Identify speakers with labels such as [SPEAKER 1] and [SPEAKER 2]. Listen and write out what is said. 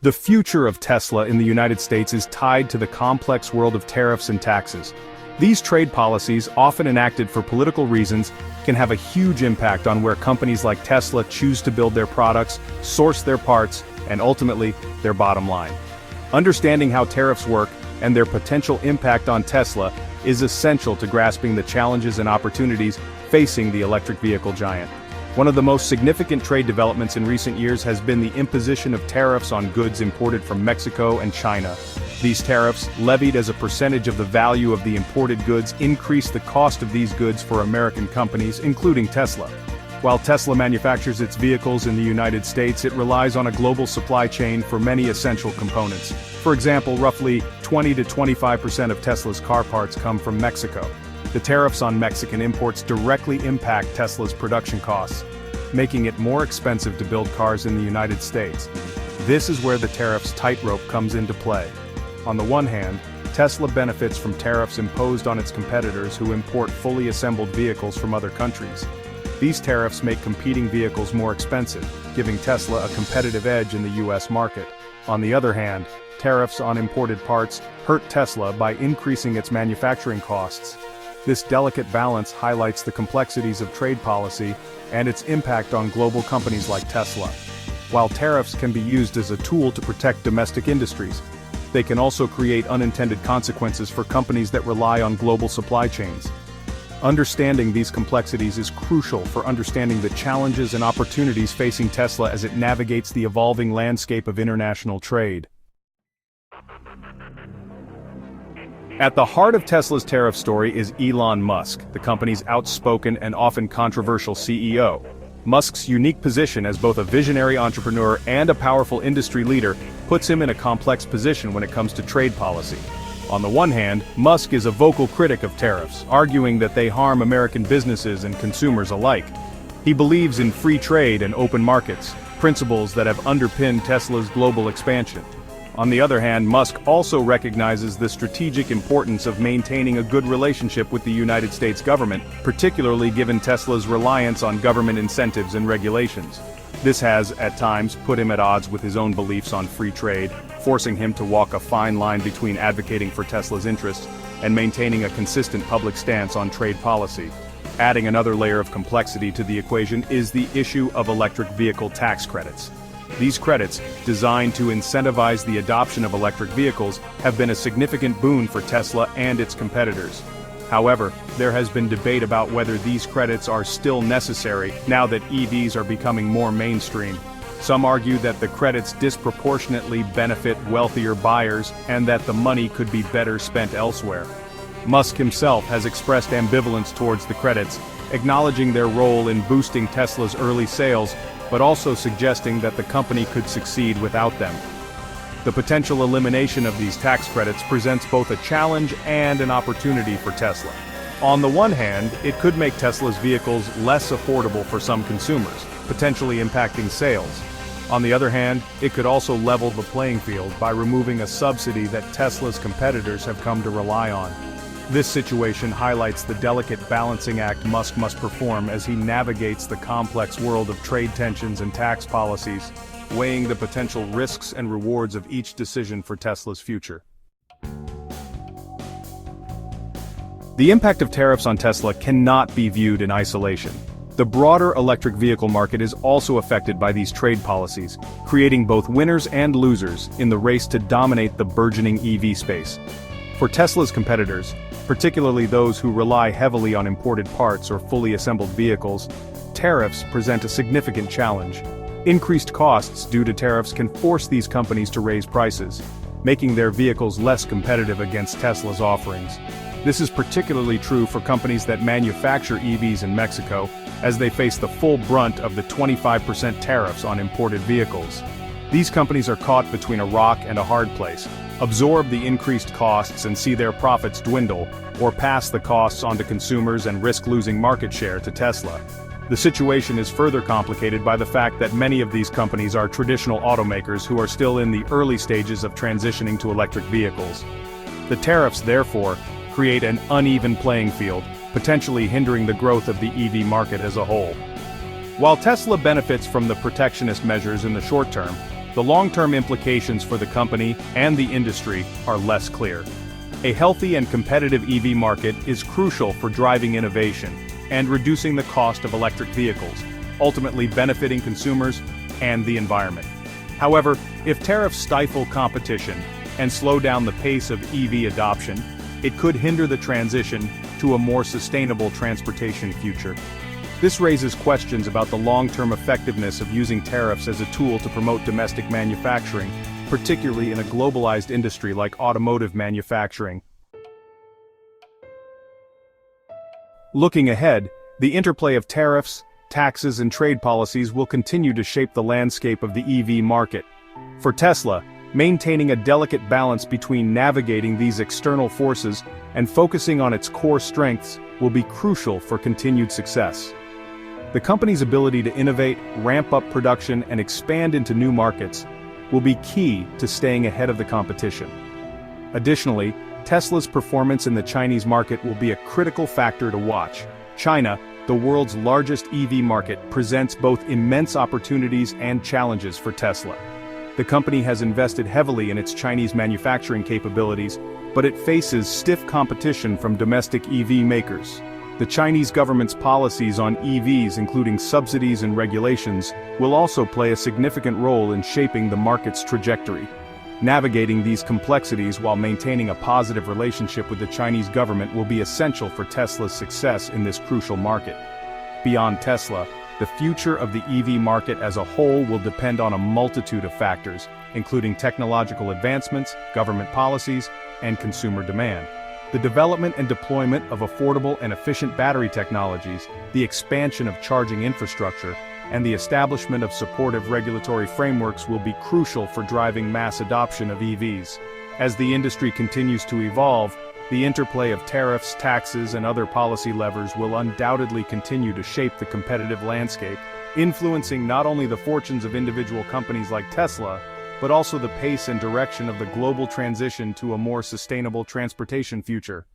[SPEAKER 1] The future of Tesla in the United States is tied to the complex world of tariffs and taxes. These trade policies, often enacted for political reasons, can have a huge impact on where companies like Tesla choose to build their products, source their parts, and ultimately, their bottom line. Understanding how tariffs work and their potential impact on Tesla is essential to grasping the challenges and opportunities facing the electric vehicle giant. One of the most significant trade developments in recent years has been the imposition of tariffs on goods imported from Mexico and China. These tariffs, levied as a percentage of the value of the imported goods, increase the cost of these goods for American companies, including Tesla. While Tesla manufactures its vehicles in the United States, it relies on a global supply chain for many essential components. For example, roughly 20 to 25% of Tesla's car parts come from Mexico. The tariffs on Mexican imports directly impact Tesla's production costs, making it more expensive to build cars in the United States. This is where the tariffs tightrope comes into play. On the one hand, Tesla benefits from tariffs imposed on its competitors who import fully assembled vehicles from other countries. These tariffs make competing vehicles more expensive, giving Tesla a competitive edge in the US market. On the other hand, tariffs on imported parts hurt Tesla by increasing its manufacturing costs. This delicate balance highlights the complexities of trade policy and its impact on global companies like Tesla. While tariffs can be used as a tool to protect domestic industries, they can also create unintended consequences for companies that rely on global supply chains. Understanding these complexities is crucial for understanding the challenges and opportunities facing Tesla as it navigates the evolving landscape of international trade. At the heart of Tesla's tariff story is Elon Musk, the company's outspoken and often controversial CEO. Musk's unique position as both a visionary entrepreneur and a powerful industry leader puts him in a complex position when it comes to trade policy. On the one hand, Musk is a vocal critic of tariffs, arguing that they harm American businesses and consumers alike. He believes in free trade and open markets, principles that have underpinned Tesla's global expansion. On the other hand, Musk also recognizes the strategic importance of maintaining a good relationship with the United States government, particularly given Tesla's reliance on government incentives and regulations. This has, at times, put him at odds with his own beliefs on free trade, forcing him to walk a fine line between advocating for Tesla's interests and maintaining a consistent public stance on trade policy. Adding another layer of complexity to the equation is the issue of electric vehicle tax credits. These credits, designed to incentivize the adoption of electric vehicles, have been a significant boon for Tesla and its competitors. However, there has been debate about whether these credits are still necessary now that EVs are becoming more mainstream. Some argue that the credits disproportionately benefit wealthier buyers and that the money could be better spent elsewhere. Musk himself has expressed ambivalence towards the credits, acknowledging their role in boosting Tesla's early sales, but also suggesting that the company could succeed without them. The potential elimination of these tax credits presents both a challenge and an opportunity for Tesla. On the one hand, it could make Tesla's vehicles less affordable for some consumers, potentially impacting sales. On the other hand, it could also level the playing field by removing a subsidy that Tesla's competitors have come to rely on. This situation highlights the delicate balancing act Musk must perform as he navigates the complex world of trade tensions and tax policies, weighing the potential risks and rewards of each decision for Tesla's future. The impact of tariffs on Tesla cannot be viewed in isolation. The broader electric vehicle market is also affected by these trade policies, creating both winners and losers in the race to dominate the burgeoning EV space. For Tesla's competitors, particularly those who rely heavily on imported parts or fully assembled vehicles, tariffs present a significant challenge. Increased costs due to tariffs can force these companies to raise prices, making their vehicles less competitive against Tesla's offerings. This is particularly true for companies that manufacture EVs in Mexico, as they face the full brunt of the 25% tariffs on imported vehicles. These companies are caught between a rock and a hard place: absorb the increased costs and see their profits dwindle, or pass the costs onto consumers and risk losing market share to Tesla. The situation is further complicated by the fact that many of these companies are traditional automakers who are still in the early stages of transitioning to electric vehicles. The tariffs, therefore, create an uneven playing field, potentially hindering the growth of the EV market as a whole. While Tesla benefits from the protectionist measures in the short term, the long-term implications for the company and the industry are less clear. A healthy and competitive EV market is crucial for driving innovation and reducing the cost of electric vehicles, ultimately benefiting consumers and the environment. However, if tariffs stifle competition and slow down the pace of EV adoption, it could hinder the transition to a more sustainable transportation future. This raises questions about the long-term effectiveness of using tariffs as a tool to promote domestic manufacturing, particularly in a globalized industry like automotive manufacturing. Looking ahead, the interplay of tariffs, taxes, and trade policies will continue to shape the landscape of the EV market. For Tesla, maintaining a delicate balance between navigating these external forces and focusing on its core strengths will be crucial for continued success. The company's ability to innovate, ramp up production, and expand into new markets will be key to staying ahead of the competition. Additionally, Tesla's performance in the Chinese market will be a critical factor to watch. China, the world's largest EV market, presents both immense opportunities and challenges for Tesla. The company has invested heavily in its Chinese manufacturing capabilities, but it faces stiff competition from domestic EV makers. The Chinese government's policies on EVs, including subsidies and regulations, will also play a significant role in shaping the market's trajectory. Navigating these complexities while maintaining a positive relationship with the Chinese government will be essential for Tesla's success in this crucial market. Beyond Tesla, the future of the EV market as a whole will depend on a multitude of factors, including technological advancements, government policies, and consumer demand. The development and deployment of affordable and efficient battery technologies, the expansion of charging infrastructure, and the establishment of supportive regulatory frameworks will be crucial for driving mass adoption of EVs. As the industry continues to evolve, the interplay of tariffs, taxes, and other policy levers will undoubtedly continue to shape the competitive landscape, influencing not only the fortunes of individual companies like Tesla, but also the pace and direction of the global transition to a more sustainable transportation future.